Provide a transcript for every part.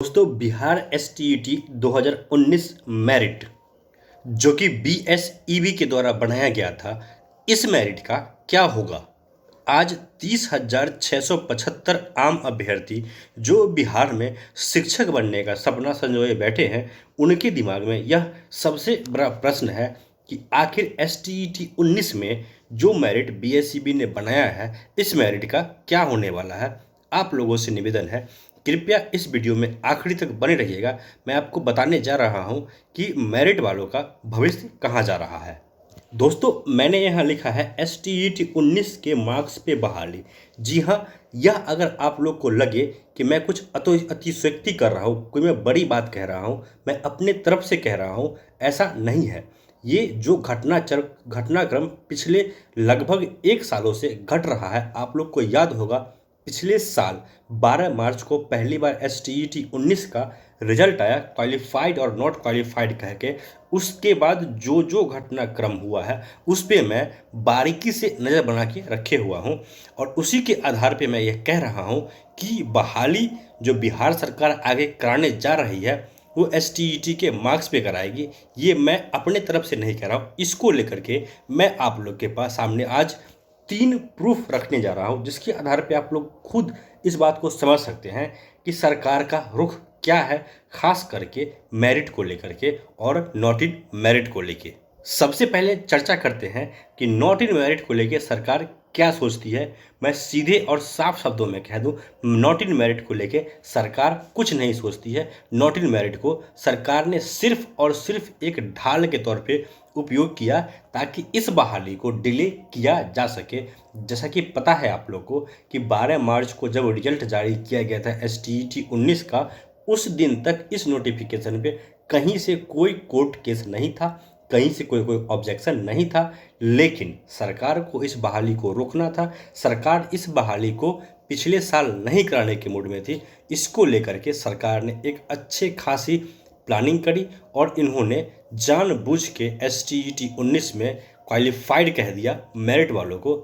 दोस्तों, Bihar STET 2019 merit जो कि बीएसईबी के द्वारा बनाया गया था, इस मेरिट का क्या होगा? आज 30,675 आम अभ्यर्थी जो बिहार में शिक्षक बनने का सपना संजोए बैठे हैं, उनके दिमाग में यह सबसे बड़ा प्रश्न है कि आखिर एसटीईटी 19 में जो मेरिट बीएसईबी ने बनाया है, इस मेरिट का क्या होने वाला है। आप लोगों से निवेदन है, कृपया इस वीडियो में आखिरी तक बने रहिएगा। मैं आपको बताने जा रहा हूं कि मेरिट वालों का भविष्य कहां जा रहा है। दोस्तों, मैंने यहाँ लिखा है एसटीईटी 19 के मार्क्स पे बहाली। जी हाँ, यह अगर आप लोग को लगे कि मैं कुछ अतिशयोक्ति कर रहा हूँ, कोई मैं बड़ी बात कह रहा हूँ, मैं अपने तरफ से कह रहा हूँ, ऐसा नहीं है। ये जो घटनाक्रम पिछले लगभग 1 सालों से घट रहा है, आप लोग को याद होगा पिछले साल 12 मार्च को पहली बार एसटीईटी 19 का रिजल्ट आया, क्वालिफाइड और नॉट क्वालिफाइड कह के। उसके बाद जो जो घटनाक्रम हुआ है उस पे मैं बारीकी से नज़र बना के रखे हुआ हूँ, और उसी के आधार पे मैं ये कह रहा हूँ कि बहाली जो बिहार सरकार आगे कराने जा रही है, वो एसटीईटी के मार्क्स पे कराएगी। ये मैं अपने तरफ से नहीं कह रहा हूँ। इसको लेकर के मैं आप लोग के पास सामने आज 3 प्रूफ रखने जा रहा हूँ, जिसके आधार पे आप लोग खुद इस बात को समझ सकते हैं कि सरकार का रुख क्या है, खास करके मेरिट को लेकर के और नॉट इन मेरिट को लेके। सबसे पहले चर्चा करते हैं कि नॉट इन मेरिट को लेके सरकार क्या सोचती है। मैं सीधे और साफ शब्दों में कह दूं, नॉट इन मेरिट को लेके सरकार कुछ नहीं सोचती है। नॉट इन मेरिट को सरकार ने सिर्फ और सिर्फ एक ढाल के तौर पे उपयोग किया ताकि इस बहाली को डिले किया जा सके। जैसा कि पता है आप लोग को कि 12 मार्च को जब रिजल्ट जारी किया गया था एसटीईटी 19 का, उस दिन तक इस नोटिफिकेशन पे कहीं से कोई कोर्ट केस नहीं था, कहीं से कोई ऑब्जेक्शन नहीं था। लेकिन सरकार को इस बहाली को रोकना था। सरकार इस बहाली को पिछले साल नहीं कराने के मूड में थी। इसको लेकर के सरकार ने एक अच्छे खासी प्लानिंग करी और इन्होंने जानबूझ के एसटीईटी 19 में क्वालिफाइड कह दिया मेरिट वालों को,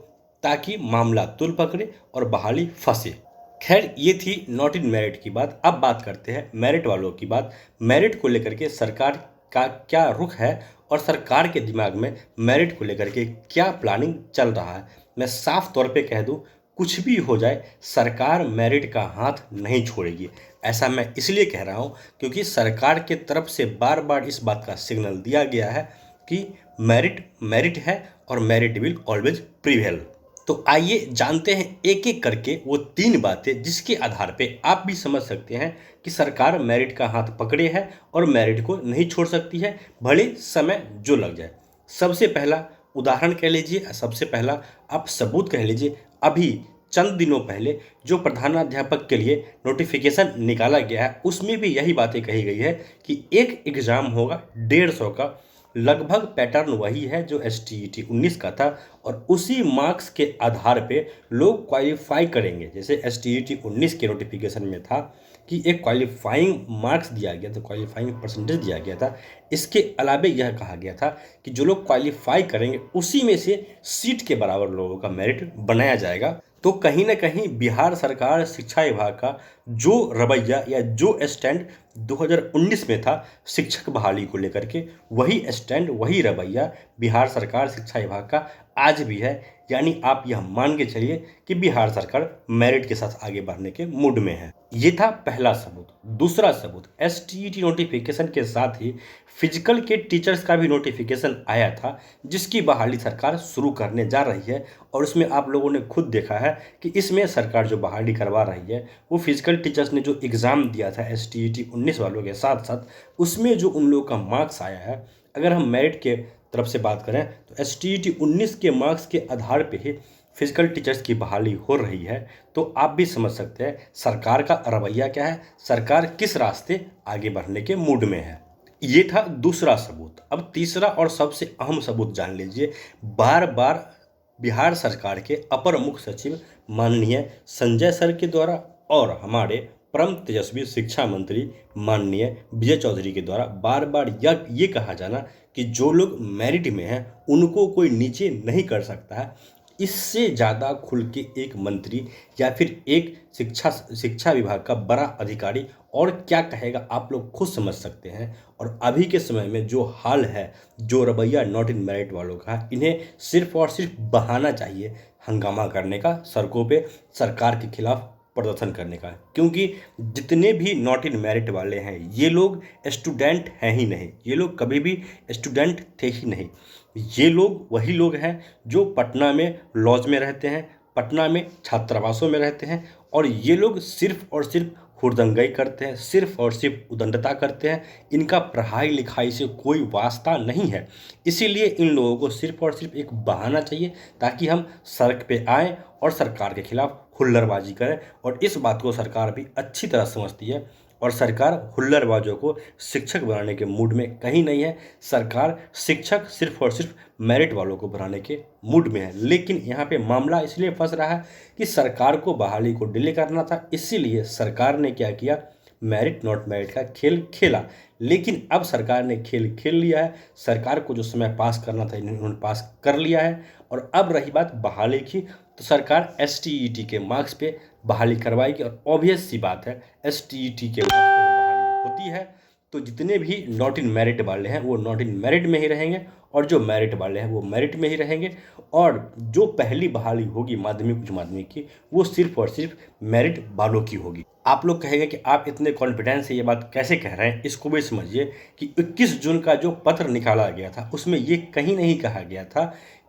ताकि मामला तुल पकड़े और बहाली फंसे। खैर, ये थी नॉट इन मेरिट की बात। अब बात करते हैं मेरिट वालों की बात। मेरिट को लेकर के सरकार का क्या रुख है और सरकार के दिमाग में मेरिट को लेकर के क्या प्लानिंग चल रहा है। मैं साफ तौर पे कह दूं, कुछ भी हो जाए सरकार मेरिट का हाथ नहीं छोड़ेगी। ऐसा मैं इसलिए कह रहा हूं क्योंकि सरकार के तरफ से बार बार इस बात का सिग्नल दिया गया है कि मेरिट मेरिट है और मेरिट विल ऑलवेज प्रिवेल। तो आइए जानते हैं एक एक करके वो 3 बातें जिसके आधार पे आप भी समझ सकते हैं कि सरकार मेरिट का हाथ पकड़े है और मेरिट को नहीं छोड़ सकती है, भले समय जो लग जाए। सबसे पहला उदाहरण कह लीजिए, सबसे पहला आप सबूत कह लीजिए। अभी चंद दिनों पहले जो प्रधानाध्यापक के लिए नोटिफिकेशन निकाला गया है, उसमें भी यही बातें कही गई है कि एक एग्ज़ाम होगा 150 का। लगभग पैटर्न वही है जो एसटीईटी 19 का था, और उसी मार्क्स के आधार पे लोग क्वालिफाई करेंगे। जैसे एसटीईटी 19 के नोटिफिकेशन में था कि एक क्वालिफाइंग मार्क्स दिया गया था, क्वालिफाइंग परसेंटेज दिया गया था। इसके अलावा यह कहा गया था कि जो लोग क्वालिफाई करेंगे उसी में से सीट के बराबर लोगों का मेरिट बनाया जाएगा। तो कहीं ना कहीं बिहार सरकार शिक्षा विभाग का जो रवैया या जो स्टैंड 2019 में था शिक्षक बहाली को लेकर के, वही स्टैंड वही रवैया बिहार सरकार शिक्षा विभाग का आज भी है। यानी आप यह मान के चलिए कि बिहार सरकार मेरिट के साथ आगे बढ़ने के मूड में है। ये था पहला सबूत। दूसरा सबूत, एसटीईटी नोटिफिकेशन के साथ ही फिजिकल के टीचर्स का भी नोटिफिकेशन आया था, जिसकी बहाली सरकार शुरू करने जा रही है। और उसमें आप लोगों ने खुद देखा है कि इसमें सरकार जो बहाली करवा रही है, वो फिजिकल टीचर्स ने जो एग्ज़ाम दिया था एसटीईटी 19 वालों के साथ साथ, उसमें जो उन लोगों का मार्क्स आया है, अगर हम मेरिट के तरफ से बात करें तो एसटीईटी 19 के मार्क्स के आधार पे ही फिजिकल टीचर्स की बहाली हो रही है। तो आप भी समझ सकते हैं सरकार का रवैया क्या है, सरकार किस रास्ते आगे बढ़ने के मूड में है। ये था दूसरा सबूत। अब तीसरा और सबसे अहम सबूत जान लीजिए। बार बार बिहार सरकार के अपर मुख्य सचिव माननीय संजय सर के द्वारा और हमारे परम तेजस्वी शिक्षा मंत्री माननीय विजय चौधरी के द्वारा बार बार ये कहा जाना कि जो लोग मेरिट में हैं उनको कोई नीचे नहीं कर सकता है। इससे ज़्यादा खुल के एक मंत्री या फिर एक शिक्षा विभाग का बड़ा अधिकारी और क्या कहेगा, आप लोग खुद समझ सकते हैं। और अभी के समय में जो हाल है, जो रवैया नॉट इन मेरिट वालों का है, इन्हें सिर्फ और सिर्फ बहाना चाहिए हंगामा करने का, सड़कों पे सरकार के खिलाफ प्रदर्शन करने का। क्योंकि जितने भी नॉट इन मेरिट वाले हैं, ये लोग स्टूडेंट हैं ही नहीं, ये लोग कभी भी स्टूडेंट थे ही नहीं। ये लोग वही लोग हैं जो पटना में लॉज में रहते हैं, पटना में छात्रावासों में रहते हैं, और ये लोग सिर्फ और सिर्फ हुड़दंगई करते हैं, सिर्फ और सिर्फ उदंडता करते हैं। इनका पढ़ाई लिखाई से कोई वास्ता नहीं है। इसीलिए इन लोगों को सिर्फ और सिर्फ एक बहाना चाहिए ताकि हम सड़क पे आएँ और सरकार के खिलाफ हुल्लड़बाजी करें। और इस बात को सरकार भी अच्छी तरह समझती है, और सरकार हुल्लड़बाजों को शिक्षक बनाने के मूड में कहीं नहीं है। सरकार शिक्षक सिर्फ और सिर्फ मेरिट वालों को बनाने के मूड में है। लेकिन यहाँ पे मामला इसलिए फंस रहा है कि सरकार को बहाली को डिले करना था, इसीलिए सरकार ने क्या किया, मेरिट नॉट मेरिट का खेल खेला। लेकिन अब सरकार ने खेल खेल लिया है। सरकार को जो समय पास करना था इन्होंने पास कर लिया है। और अब रही बात बहाली की, तो सरकार STET के मार्क्स पे बहाली करवाएगी। और ऑब्वियस सी बात है, STET के मार्क्स पे बहाली होती है तो जितने भी नॉट इन मेरिट वाले हैं वो नॉट इन मेरिट में ही रहेंगे, और जो मेरिट वाले हैं वो मेरिट में ही रहेंगे। और जो पहली बहाली होगी माध्यमिक उच्च माध्यमिक की, वो सिर्फ और सिर्फ मेरिट वालों की होगी। आप लोग कहेंगे कि आप इतने कॉन्फिडेंस से ये बात कैसे कह रहे हैं। इसको भी समझिए कि 21 जून का जो पत्र निकाला गया था उसमें ये कहीं नहीं कहा गया था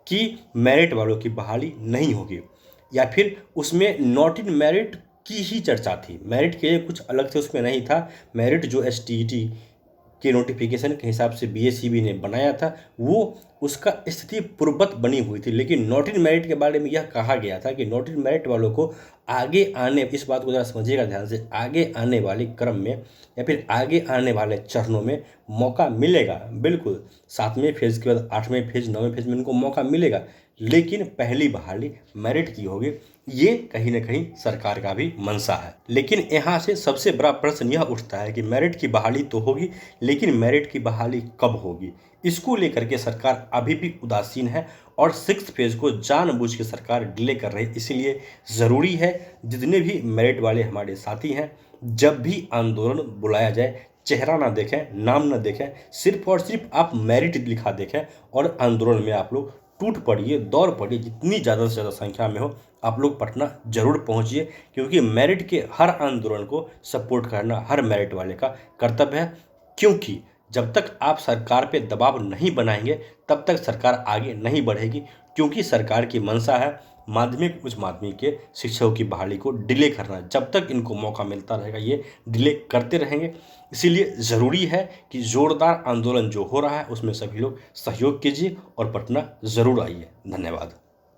कि मेरिट वालों की बहाली नहीं होगी, या फिर उसमें नॉट इन मेरिट की ही चर्चा थी। मेरिट के लिए कुछ अलग से उसमें नहीं था। मेरिट जो STET के नोटिफिकेशन के हिसाब से BSEB ने बनाया था, वो उसका स्थिति पूर्ववत बनी हुई थी। लेकिन नॉट इन मेरिट के बारे में यह कहा गया था कि नॉट इन मेरिट वालों को आगे आने, इस बात को ज़रा समझिएगा ध्यान से, आगे आने वाले क्रम में या फिर आगे आने वाले चरणों में मौका मिलेगा। बिल्कुल 7वें फेज़ के बाद 8वें फेज़ 9वें फेज़ में इनको मौका मिलेगा, लेकिन पहली बहाली मेरिट की होगी। ये कहीं ना कहीं सरकार का भी मंशा है। लेकिन यहाँ से सबसे बड़ा प्रश्न यह उठता है कि मेरिट की बहाली तो होगी, लेकिन मेरिट की बहाली कब होगी, इसको लेकर के सरकार अभी भी उदासीन है। और 6th फेज़ को जानबूझ के सरकार डिले कर रही है। इसीलिए ज़रूरी है जितने भी मेरिट वाले हमारे साथी हैं, जब भी आंदोलन बुलाया जाए, चेहरा ना देखें, नाम ना देखें, सिर्फ और सिर्फ आप मेरिट लिखा देखें और आंदोलन में आप लोग टूट पड़िए, दौड़ पड़िए। जितनी ज़्यादा से ज़्यादा संख्या में हो आप लोग पटना जरूर पहुंचिए, क्योंकि मेरिट के हर आंदोलन को सपोर्ट करना हर मेरिट वाले का कर्तव्य है। क्योंकि जब तक आप सरकार पे दबाव नहीं बनाएंगे तब तक सरकार आगे नहीं बढ़ेगी। क्योंकि सरकार की मंशा है माध्यमिक उच्च माध्यमिक के शिक्षकों की बहाली को डिले करना। जब तक इनको मौका मिलता रहेगा ये डिले करते रहेंगे। इसीलिए ज़रूरी है कि ज़ोरदार आंदोलन जो हो रहा है उसमें सभी लोग सहयोग कीजिए और पटना ज़रूर आइए। धन्यवाद।